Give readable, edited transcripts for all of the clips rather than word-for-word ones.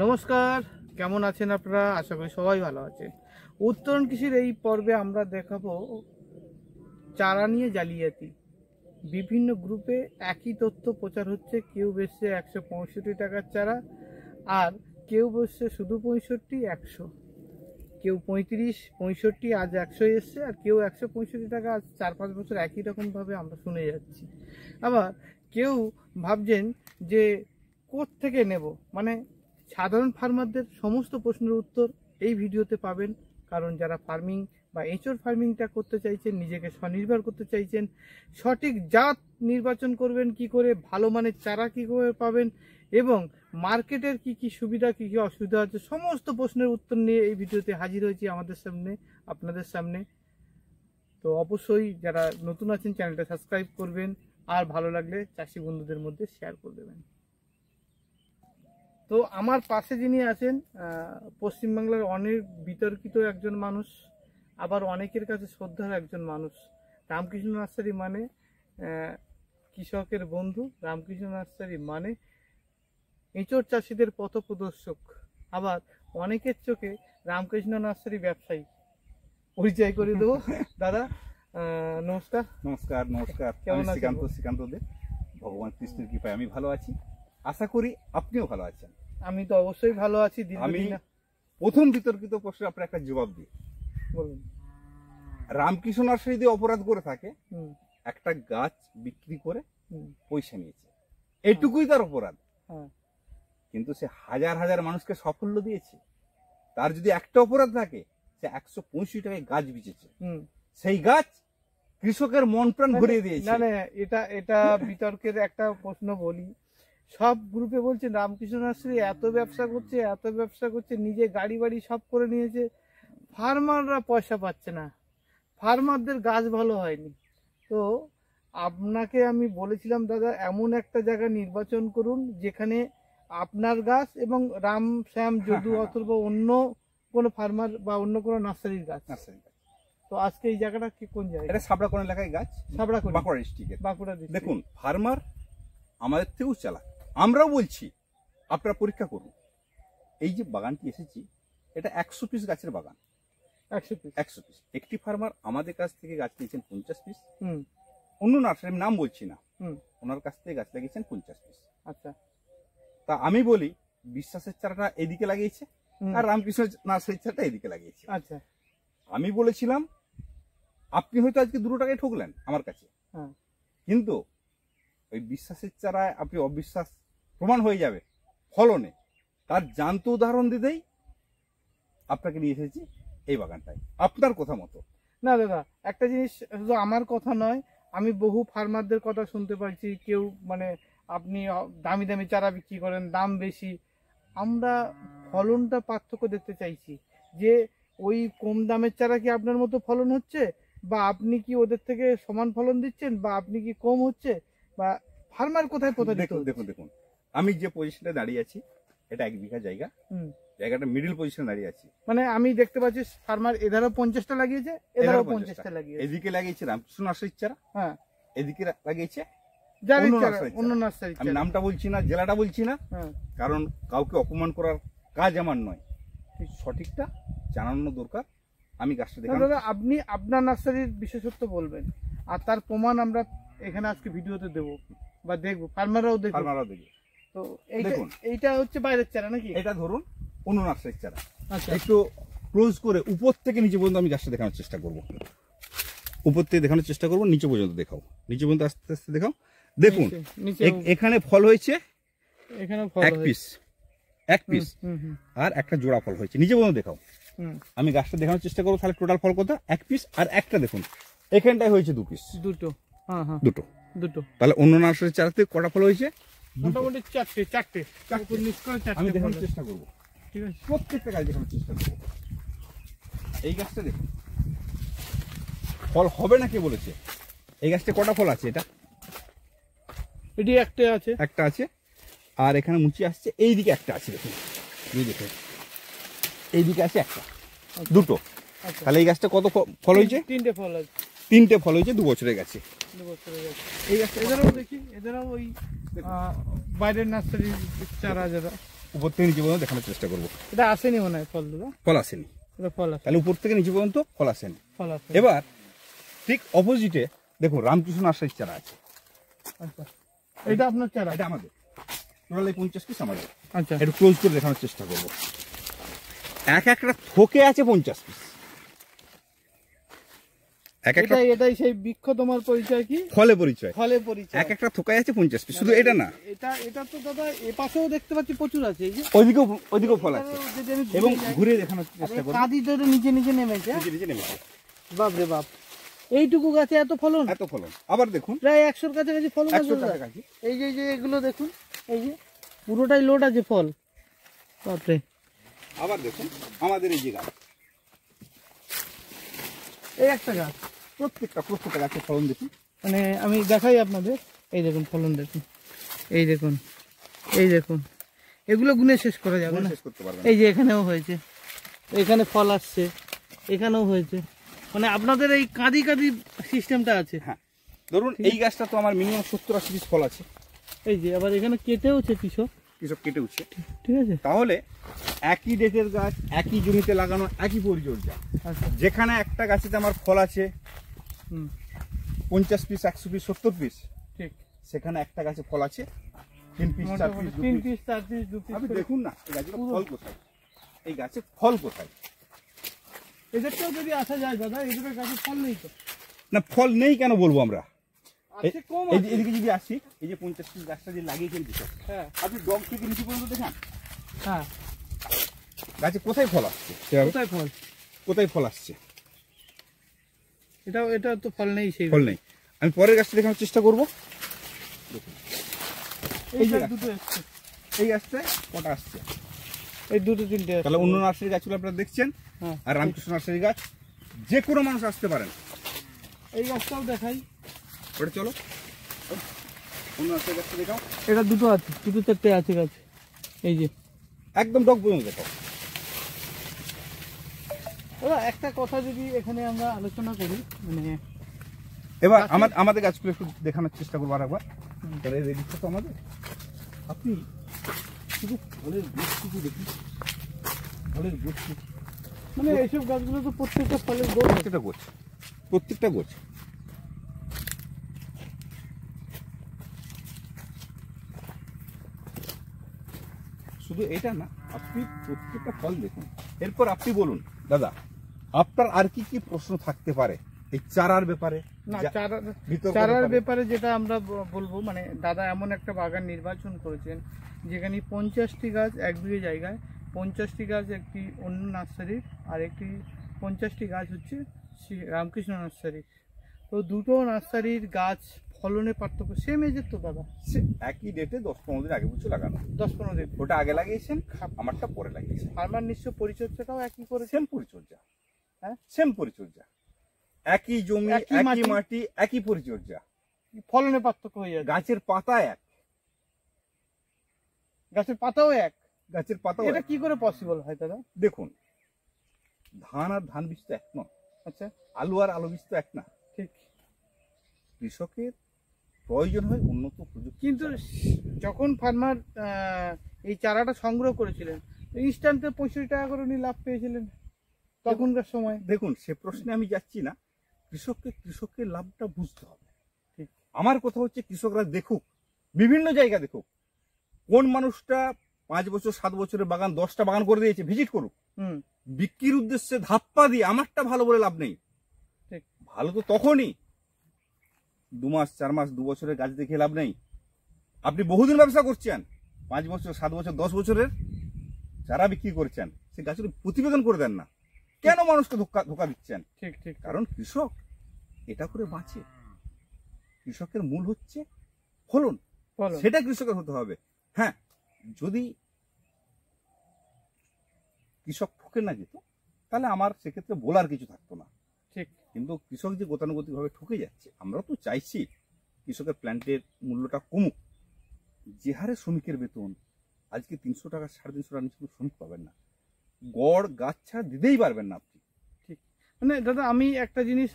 নমস্কার, কেমন আছেন আপনারা? আশা করি সবাই ভালো আছেন। উত্তরণ কৃষির এই পর্বে আমরা দেখাবো চারা নিয়ে জালিয়াতি। বিভিন্ন গ্রুপে একই তথ্য প্রচার হচ্ছে। কেউ বেচছে 165 টাকার চারা, আর কেউ বলছে শুধু 65, 100, কেউ 35, 65, আজ 100 এসছে, আর কেউ 165 টাকা আজ 4-5 বছর একই রকমভাবে আমরা শুনে যাচ্ছি। আবার কেউ ভাবছেন যে কোত্থেকে নেব, মানে সাধারণ ফার্মারদের সমস্ত প্রশ্নের উত্তর এই ভিডিওতে পাবেন। কারণ যারা ফার্মিং বা এঁচোড় ফার্মিংটা করতে চাইছেন, নিজেকে স্বনির্ভর করতে চাইছেন, সঠিক জাত নির্বাচন করবেন কি করে, ভালো মানের চারা কী করে পাবেন, এবং মার্কেটের কি কি সুবিধা কি কি অসুবিধা আছে, সমস্ত প্রশ্নের উত্তর নিয়ে এই ভিডিওতে হাজির হয়েছি আমাদের সামনে, আপনাদের সামনে। তো অবশ্যই যারা নতুন আছেন চ্যানেলটা সাবস্ক্রাইব করবেন, আর ভালো লাগলে চাষি বন্ধুদের মধ্যে শেয়ার করে দেবেন। তো আমার পাশে যিনি আছেন, পশ্চিমবাংলার অনেক বিতর্কিত একজন মানুষ, আবার অনেকের কাছে শ্রদ্ধার একজন মানুষ। রামকৃষ্ণ নার্সারি মানে কৃষকের বন্ধু, রামকৃষ্ণ নার্সারি মানে এঁচোড় চাষিদের পথপ্রদর্শক, আবার অনেকের চোখে রামকৃষ্ণ নার্সারি ব্যবসায়ী। পরিচয় করে দেবো। দাদা নমস্কার। নমস্কার। নমস্কার। কেমন আছেন? শ্রীকান্ত দে, ভগবান কৃষ্ণের কৃপায় আমি ভালো আছি, আশা করি আপনিও ভালো আছেন। আমি তো অবশ্যই ভালো আছি। আমি প্রথম বিতর্কিত প্রশ্ন আপনার একটা জবাব দিই। বলুন। রামকৃষ্ণ নার্সারি দিয়ে অপরাধ করে থাকে, একটা গাছ বিক্রি করে পয়সা নিয়েছে, এটুকুই তার অপরাধ। কিন্তু সে হাজার হাজার মানুষকে সাফল্য দিয়েছে। তার যদি একটা অপরাধ থাকে, সে 165 টাকায় গাছ বিচেছে, সেই গাছ কৃষকের মন প্রাণ ভরিয়ে দিয়েছে। না না, এটা বিতর্কের একটা প্রশ্ন বলি। সব গ্রুপে বলছেন রামকৃষ্ণ নার্সারি এত ব্যবসা করছে, নিজে গাড়ি বাড়ি সব করে নিয়েছে, ফার্মাররা পয়সা পাচ্ছে না, ফার্মারদের গাছ ভালো হয়নি। তো আপনাকে আমি বলেছিলাম দাদা, এমন একটা জায়গা নির্বাচন করুন যেখানে আপনার গাছ এবং রাম শ্যাম যদু অথবা অন্য কোনো ফার্মার বা অন্য কোনো নার্সারির গাছ। তো আজকে এই জায়গাটা কি কোন জায়গা? এটা সাবড়াকোণ এলাকায় গাছ, সাবড়াকোণ, বাঁকুড়া ডিস্ট্রিক্টের। বাঁকুড়া ডিস্ট্রিক্ট। দেখুন, ফার্মার আমাদের থেকেও চালাক, আমরাও বলছি আপনারা পরীক্ষা করুন। এই যে বাগানটি এসেছি, এটা 100 পিস গাছের বাগান। 100 পিস। একটি ফার্মার আমাদের কাছ থেকে গাছ নিয়েছেন 50 পিস। অন্য নার্সারি, নাম বলছি না, ওনার কাছ থেকে গাছ লাগিয়েছেন 50 পিস। আচ্ছা। তা আমি বলি, বিশ্বাসের চারাটা এদিকে লাগিয়েছে, আর রামকৃষ্ণ নার্সারির চারাটা এদিকে লাগিয়েছে। আচ্ছা। আমি বলেছিলাম আপনি হয়তো আজকে 2 টাকায় ঠকলেন আমার কাছে, কিন্তু ওই বিশ্বাসের চারায় আপনি অবিশ্বাস প্রমাণ হয়ে যাবে ফলনে। তার জ্যান্ত উদাহরণ দিতেই আপনাকে নিয়ে এসেছি এই বাগানটায়, আপনার কথা মতো। না দাদা, একটা জিনিস শুধু আমার কথা নয়, আমি বহু ফার্মারদের কথা শুনতে পাচ্ছি, কেউ মানে আপনি দামি দামি চারা বিক্রি করেন, দাম বেশি। আমরা ফলনটা পার্থক্য দেখতে চাইছি, যে ওই কম দামের চারা কি আপনার মতো ফলন হচ্ছে, বা আপনি কি ওদের থেকে সমান ফলন দিচ্ছেন, বা আপনি কি কম হচ্ছে, বা ফার্মার কোথায় প্রতারিত? দেখুন, আমি যে পজিশনে দাঁড়িয়ে আছি, এটা 1 বিঘা জায়গা, জায়গাটা মিডল পজিশনে দাঁড়িয়ে আছি। মানে আমি দেখতে পাচ্ছি ফার্মার এধারও 50টা লাগিয়েছে, এধারও 50টা লাগিয়েছে। এদিকে লাগিয়েছে রামকৃষ্ণ নার্সারির চারা, এদিকে লাগিয়েছে অন্য নার্সারি। আমি নামটা বলছি না, জেলাটা বলছি না, কারণ কাউকে অপমান করার কাজ আমার নয়, সঠিকটা জানানো দরকার। আমি গাছটা দেখলাম। দাদা, আপনি আপনার নার্সারির বিশেষত্ব বলবেন, আর তার প্রমাণ আমরা এখানে আজকে ভিডিওতে দেবো বা দেখবো, ফার্মাররাও দেখবে। তো দেখুন, এইটা হচ্ছে বাইরের চারা নাকি? এটা ধরুন অন্য নার্সারির চারা। আচ্ছা, একটু ক্লোজ করে উপর থেকে নিচে পর্যন্ত আমি গাছটা দেখানোর চেষ্টা করব। উপর থেকে দেখানোর চেষ্টা করব, নিচে পর্যন্ত দেখাও, নিচে পর্যন্ত আস্তে আস্তে দেখাও। দেখুন, এখানে ফল হয়েছে, এখানে এক পিস আর একটা জোড়া ফল হয়েছে, নিচে পর্যন্ত দেখাও। আমি গাছটা দেখানোর চেষ্টা করবো, তাহলে টোটাল ফল কত? 1 পিস, আর একটা দেখুন এখানটায় হয়েছে 2 পিস। দুটো। তাহলে অন্য নার্সারির চারাতে কটা ফল হয়েছে? মোটামুটি চারটে। আমি দেখানোর চেষ্টা করবো, ঠিক আছে? প্রত্যেকটা গাছ দেখানোর চেষ্টা করবো। এই গাছটা দেখুন, ফল হবে না কে বলেছে? এই গাছটা কটা ফল আছে? এটি একটা আছে, আর এখানে মুচি আসছে, এইদিকে একটা আছে, দেখুন এইদিকে আছে একটা, দুটো। তাহলে এই গাছটা কত ফল হয়েছে? 3টে ফল আছে। 3টে ফল হয়েছে 2 বছরের গাছে। এই গাছটা এদেরও দেখি, এদেরও ওই বাইরের নার্সারির চারা যারা উপর থেকে নিচে পর্যন্ত দেখানোর চেষ্টা করবো। এটা আসেনি মনে হয় ফল দাদা? ফল আসেনি, এটা ফল আসে, তাহলে উপর থেকে নিচে পর্যন্ত ফল আসেনি। ফল আসে। এবার ঠিক অপোজিটে দেখুন রামকৃষ্ণ নার্সারির চারা আছে। আচ্ছা, এটা আপনার চারা? এটা আমাদের টোটাল 50 পিস আমাদের। আচ্ছা, একটু ক্লোজ করে দেখানোর চেষ্টা করবো। এক একটা থোকে আছে 50 পিস। এক একটা এটাই সেই বৃক্ষ তোমার পরিচয় কি? ফলে পরিচয়। ফলে পরিচয়। এক একটা থোকায় আছে 50 পিস। শুধু এটা না, এটা তো দাদা এ পাশেও দেখতে পাচ্ছি প্রচুর আছে। এই যে ওইদিকেও ফল আছে। এবং ঘুরে দেখানোর চেষ্টা করবো। কাঁদি তো নিচে নিচে নেমেছে। নিচে নেমেছে। বাপ রে বাপ, এইটুকু গাছে এত ফলন! এত ফলন। আবার দেখুন প্রায় 100-র কাছাকাছি ফলন আছে। 100 কাছাকাছি। এই যে এগুলো দেখুন, এই যে পুরোটাই লোড আছে ফল। বাপরে। আবার দেখুন আমাদের এই যে গাছ, এই একটা গাছ, প্রত্যেকটা গাছের ফলন দেখুন। মানে আমি দেখাই আপনাদের, এই দেখুন ফলন দেখুন, এই দেখুন, এই দেখুন, এগুলো গুনে শেষ করা যাবে না। শেষ করতে পারবেন। এই যে এখানেও হয়েছে, এখানে ফল আসছে, এখানেও হয়েছে, মানে আপনাদের এই কাঁদি সিস্টেমটা আছে। হ্যাঁ, ধরুন এই গাছটা তো আমার মিনিমাম 70-80 পিস ফল আছে। এই যে আবার এখানে কেটেওছে কৃষক কেটে উঠছে। ঠিক আছে, তাহলে একই ডেটের গাছ, একই জমিতে লাগানো, একই পরিচর্যা। আচ্ছা, যেখানে একটা গাছেতে আমার ফল আছে 50 পিস, 100 পিস, 70 পিস, ঠিক সেখানে একটা গাছে ফল আছে 3 piece, 4 piece, 3 piece, 4 piece, 2 piece. আপনি দেখুন না এই গাছের ফল কোথায়, এই গাছে ফল কোথায়। এদেরটাও যদি আসা যায় দাদা, এদের গাছে ফল নেই তো? না, ফল নেই কেন বলবো আমরা। আছে, কম এই আছে। এদিকে যদি আসি, এই যে 50 পিস গাছটা যে লাগিয়েছেন কৃষক, হ্যাঁ আপনি ডগ থেকে নিচে পর্যন্ত দেখান হ্যাঁ, গাছে কোথায় ফল আসছে, কোথায় ফল? কোথায় ফল আসছে। এটা তো ফল নেই, সেই ফল নেই। আমি পরের গাছটা দেখানোর চেষ্টা করবো। এই যে যে দুটো এসছে, এই গাছটায় কটা আসছে, এই দুটো তিনটে আসছে। তাহলে অন্য নার্সারি গাছগুলো আপনারা দেখছেন, হ্যাঁ, আর রামকৃষ্ণ নার্সারি গাছ যে কোনো মানুষ আসতে পারেন। এই গাছটাও দেখাই, ওটা চলো অন্য নার্সারি গাছটা দেখাও। এটা দুটো আছে, দুটো চারটে আছে গাছ। এই যে একদম ডগ পর্যন্ত দেখাও। দাদা একটা কথা যদি এখানে আমরা আলোচনা করি, মানে এবার আমাদের গাছগুলো একটু দেখানোর চেষ্টা করবো আর একবার। তাহলে রেডিটা তো আমাদের, আপনি শুধু ফলের গোছটুকু দেখুন, ফলের গোছটুকু, মানে এইসব গাছগুলো তো প্রত্যেকটা ফলের গোছ। প্রত্যেকটা গোছ। শুধু এটা না, আপনি প্রত্যেকটা ফল দেখুন। এরপর আপনি বলুন দাদা, আপনার আর কি কি প্রশ্ন থাকতে পারে এই চারার ব্যাপারে? না, বিতর্ক চারার ব্যাপারে। ব্যাপারে যেটা আমরা বলবো, মানে দাদা এমন একটা বাগান নির্বাচন করেছেন যেখানে 50টি গাছ 1 বিঘে জায়গায়, 50টি গাছ একটি অন্য নার্সারির, আর একটি 50টি গাছ হচ্ছে রামকৃষ্ণ নার্সারি। তো দুটো নার্সারির গাছ ফলনের পার্থক্য সেম এজের তো দাদা? একই ডেটে 10-15 দিন আগে বছর লাগানো। 10-15 দিন। ওটা আগে লাগিয়েছেন, আমারটা পরে লাগিয়েছেন। ফার্মার নিশ্চয় পরিচর্যাটাও একই করে? সেম পরিচর্যা। হ্যাঁ, সেম পরিচর্যা, একই জমি, একই মাটি, একই পরিচর্যা। ফলনের পার্থক্য হয়ে যাচ্ছে। গাছের পাতা এক, গাছের পাতাও এক। গাছের পাতা এটা কি করে পসিবল হয় দাদা? দেখুন, ধান আর ধান বীজ তো এক নয়। আচ্ছা, আলু আর আলু বীজ তো এক না। ঠিক। কৃষকের প্রয়োজন হয় উন্নত প্রযুক্তি। কিন্তু যখন ফার্মার এই চারাটা সংগ্রহ করেছিলেন, ইনস্ট্যান্টে 65 টাকা করে উনি লাভ পেয়েছিলেন তখনকার সময়। দেখুন, সে প্রশ্নে আমি যাচ্ছি না, কৃষকের লাভটা বুঝতে হবে। ঠিক। আমার কথা হচ্ছে কৃষকরা দেখুক, বিভিন্ন জায়গা দেখুক, কোন মানুষটা 5 বছর 7 বছরের বাগান 10টা বাগান করে দিয়েছে, ভিজিট করুক। বিক্রির উদ্দেশ্যে ধাপ্পা দিয়ে আমারটা ভালো বলে লাভ নেই। ঠিক। ভালো তো তখনই 2 মাস 4 মাস 2 বছরের গাছ দেখে লাভ নেই। আপনি বহুদিন ব্যবসা করছেন, 5 বছর 7 বছর 10 বছরের যারা বিক্রি করছেন, সে গাছের প্রতিবেদন করে দেন না। কেন মানুষকে ধোকা দিচ্ছেন? ঠিক ঠিক। কারণ কৃষক এটা করে বাঁচে। কৃষকের মূল হচ্ছে ফলন, সেটা কৃষকের হতে হবে। হ্যাঁ, যদি কৃষক ঠকে না যেত তাহলে আমার সেক্ষেত্রে বলার কিছু থাকতো না। ঠিক। কিন্তু কৃষক যে গতানুগতিক ভাবে ঠকে যাচ্ছে, আমরা তো চাইছি কৃষকের প্ল্যান্টের মূল্যটা কমুক। যে হারে শ্রমিকের বেতন আজকে 300 টাকা 350 টাকা নিচে শ্রমিক পাবেন না, গড় গাছ ছাড়া দিতেই পারবেন না আপনি। ঠিক। মানে দাদা আমি একটা জিনিস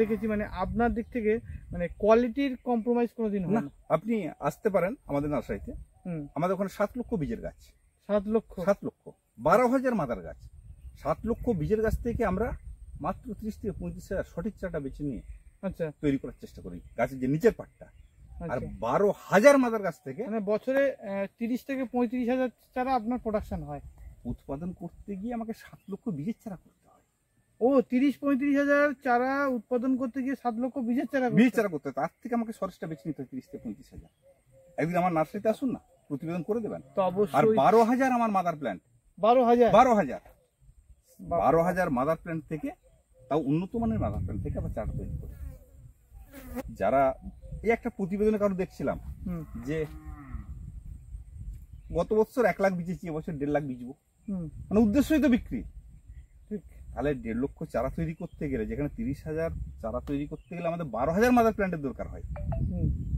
দেখেছি, মানে আপনার দিক থেকে মানে কোয়ালিটির কম্প্রোমাইজ কোনোদিন হয় না। আপনি আসতে পারেন আমাদের নার্সারিতে, আমাদের ওখানে 7 লক্ষ বীজের গাছ। 7 লক্ষ 7 লক্ষ 12,000 মাদার গাছ, 7 লক্ষ বীজের গাছ থেকে আমরা মাত্র 30 থেকে 35,000 সঠিক চারাটা বেছে নিয়ে আচ্ছা তৈরি করার চেষ্টা করি গাছের যে নিচের পাটটা। আর আচ্ছা 12,000 মাদার গাছ থেকে মানে বছরে 30 থেকে 35,000 চারা আপনার প্রোডাকশন হয়। উৎপাদন করতে গিয়ে আমাকে 7 লক্ষ বীজের চারা করতে হয়। ও 30-35,000 চারা উৎপাদন করতে গিয়ে 7 লক্ষ বীজের চারা বীজ চারা করতে হয়, তার থেকে আমাকে সরেসটা বেছে নিতে হয় 30 থেকে 35,000। একদিন আমার নার্সারিতে আসুন না, প্রতিবেদন করে দেবেন। তো আর অবশ্যই 12,000 আমার মাদার প্ল্যান্ট, 12,000 12,000 মাদার প্ল্যান্ট থেকে, তাও উন্নত মানের মাদার প্ল্যান্ট থেকে আবার চারা তৈরি করে। যারা এই একটা প্রতিবেদনে কারো দেখছিলাম যে গত বছর 1 লাখ বীজেছি, এবছর 1.5 লাখ বীজবো, মানে উদ্দেশ্যই তো বিক্রি। ঠিক তাহলে 1.5 লক্ষ চারা তৈরি করতে গেলে, যেখানে 30,000 চারা তৈরি করতে গেলে আমাদের 12,000 মাদার প্ল্যান্টের দরকার হয়,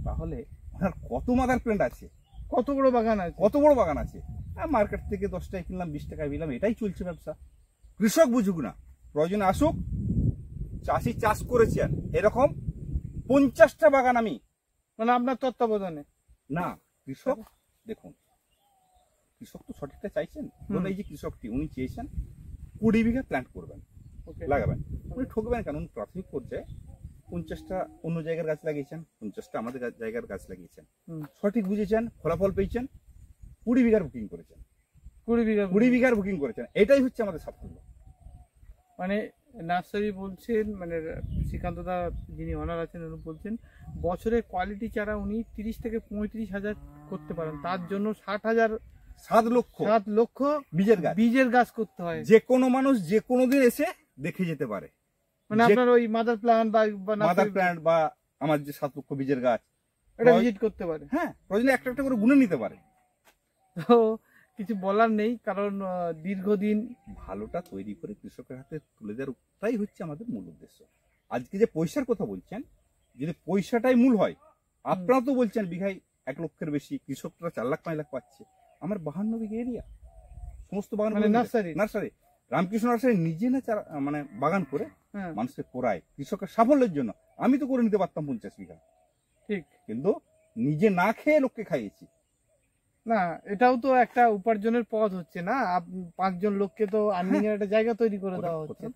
তাহলে ওনার কত মাদার প্ল্যান্ট আছে, কত বড় বাগান আছে, কত বড় বাগান আছে। মার্কেট থেকে 10 টাকায় কিনলাম, 20 টাকায় দিলাম, এটাই চলছে ব্যবসা। কৃষক বুঝুক না, প্রয়োজনে আসুক, চাষি চাষ করেছেন এরকম 50টা বাগান আমি, মানে আপনার তত্ত্বাবধানে না কৃষক দেখুন, কৃষক তো সঠিকটা চাইছেন বলে এই যে কৃষকটি উনি চেয়েছেন 20 বিঘা প্ল্যান্ট করবেন, লাগাবেন। উনি ঠকবেন কেন? উনি প্রাথমিক পর্যায়ে 50টা অন্য জায়গার গাছ লাগিয়েছেন, 50টা আমাদের জায়গার গাছ লাগিয়েছেন, সঠিক বুঝেছেন, ফলাফল পেয়েছেন, 20 বিঘার বুকিং করেছেন, 20 বিঘার বুকিং করেছেন, এটাই হচ্ছে আমাদের সাফল্য। মানে নার্সারি বলছেন, মানে শ্রীকান্ত দা যিনি অনার আছেন উনি বলছেন বছরে কোয়ালিটি চারা উনি 30 থেকে 35,000 করতে পারেন, তার জন্য 7 লক্ষ বীজের গাছ করতে হয়। যে কোনো মানুষ যে কোনো দিন এসে দেখে যেতে পারে, মানে আপনার ওই মাদার প্ল্যান্ট বা আমার যে 7 লক্ষ বীজের গাছ এটা ভিজিট করতে পারে। হ্যাঁ, প্রয়োজনে একটা একটা করে গুনে নিতে পারে। তো কিছু বলার নেই, কারণ দীর্ঘদিন ভালোটা তৈরি করে কৃষকের হাতে তুলে দেওয়াটাই হচ্ছে আমাদের মূল উদ্দেশ্য। আজকে যে পয়সার কথা বলছেন, যদি পয়সাটাই মূল হয়, আপনারা তো বলছেন বিঘায় 1 লক্ষের বেশি, কৃষকরা 4 লাখ 5 লাখ পাচ্ছে, আমার 52 বিঘা এরিয়া, সমস্ত বাগান মানে নার্সারি রামকৃষ্ণ নার্সারি নিজে না মানে বাগান করে মানুষকে করায় কৃষকের সাফল্যের জন্য। আমি তো করে নিতে পারতাম 50 বিঘা, ঠিক, কিন্তু নিজে না খেয়ে লোককে খাইয়েছি। না এটাও তো একটা উপার্জনের পথ হচ্ছে না, 5 জন লোককে তো আর্নিং এর একটা জায়গা তৈরি করে দেওয়া হচ্ছে,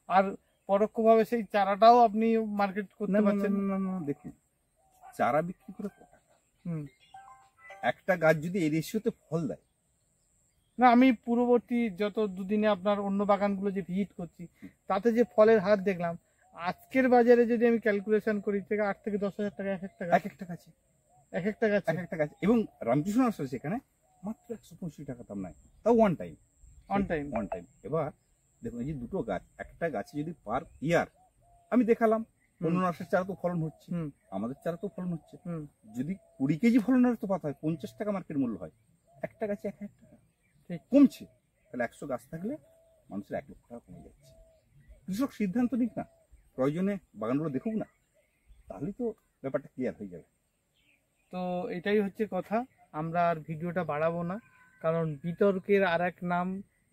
আর পরোক্ষভাবে সেই চারাটাও আপনি মার্কেট করতে পারছেন। না দেখুন, চারা বিক্রি করে কত টাকা, একটা গাছ যদি এই রেশিওতে ফল দেয়। না আমি পূর্ববর্তী যত দুদিনে আপনার অন্য বাগানগুলো যে ভিজিট করছি, তাতে যে ফলের হার দেখলাম, আজকের বাজারে যদি আমি ক্যালকুলেশন করি থেকে 8 থেকে 10,000 টাকা এক একটা গাছে, এবং রামকৃষ্ণ নার্সারি সেখানে মাত্র 165 টাকা দাম নাই, তাও ওয়ান টাইম। এবার দেখুন, এই যে দুটো গাছ, একটা গাছে যদি পার ইয়ার আমি দেখালাম, অন্য নার্সারির চারা তো ফলন হচ্ছে, আমাদের চারা তো ফলন হচ্ছে, যদি 20 কেজি ফলনের তো পাতা হয় 50 টাকা মার্কেট মূল্য হয়, একটা গাছে 1,000 টাকা কমছে, তাহলে 100 গাছ থাকলে মানুষের 1 লক্ষ টাকা কমে যাচ্ছে। কৃষক সিদ্ধান্ত নিক না, প্রয়োজনে বাগানগুলো দেখুক না, তাহলেই তো ব্যাপারটা ক্লিয়ার হয়ে যাবে। তো এটাই হচ্ছে কথা, আমরা আর ভিডিওটা বাড়াবো না, কারণ বিতর্কের আর এক নাম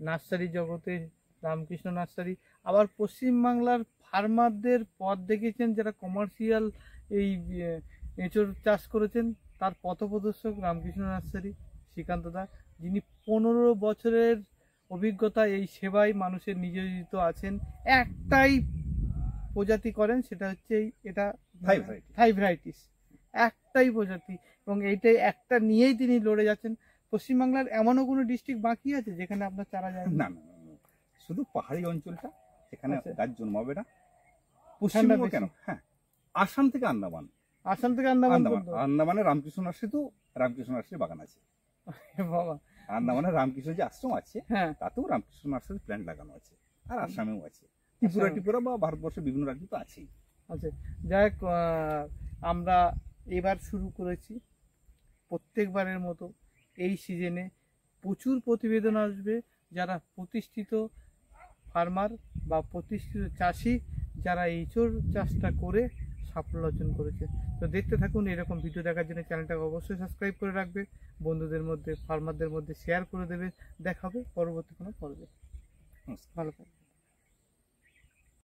নার্সারি জগতে রামকৃষ্ণ নার্সারি। আবার পশ্চিমবাংলার ফার্মারদের পথ দেখেছেন, যারা কমার্শিয়াল এই এঁচড় চাষ করেছেন, তার পথপ্রদর্শক রামকৃষ্ণ নার্সারি শ্রীকান্ত দা, যিনি 15 বছরের অভিজ্ঞতা এই সেবায় মানুষের নিয়োজিত আছেন। একটাই প্রজাতি করেন, সেটা হচ্ছে এটা থাই ভ্যারাইটিস, একটাই প্রজাতি, এবং এইটাই একটা নিয়েই তিনি লড়ে যাচ্ছেন। পশ্চিমবাংলার এমনও কোনো ডিস্ট্রিক্ট বাকি আছে যেখানে আপনার চারা যায় না? শুধু পাহাড়ি অঞ্চলটা, সেখানে গাছ জন্মাবে না। পশ্চিমবঙ্গ কেন, হ্যাঁ, আসাম থেকে আন্দামান, আন্দামানে রামকৃষ্ণ নার্সারি, তো রামকৃষ্ণ নার্সারি বাগান আছে বাবা। আন্দামানে রামকৃষ্ণ যে আশ্রম আছে, তাতেও রামকৃষ্ণ নার্সারি প্ল্যান্ট লাগানো আছে, আর আসামেও আছে, ত্রিপুরা বা ভারতবর্ষের বিভিন্ন রাজ্য তো আছেই। আচ্ছা, যাই হোক, আমরা এবার শুরু করেছি, প্রত্যেকবারের মতো এই সিজনে প্রচুর প্রতিবেদন আসবে, যারা প্রতিষ্ঠিত ফার্মার বা প্রতিষ্ঠিত চাষি, যারা এঁচড় চাষটা করে সাফল্য অর্জন করেছে। তো দেখতে থাকুন, এরকম ভিডিও দেখার জন্য চ্যানেলটাকে অবশ্যই সাবস্ক্রাইব করে রাখবে, বন্ধুদের মধ্যে, ফার্মারদের মধ্যে শেয়ার করে দেবে। দেখা হবে পরবর্তী কোনো পর্বে। ভালো থাকবে।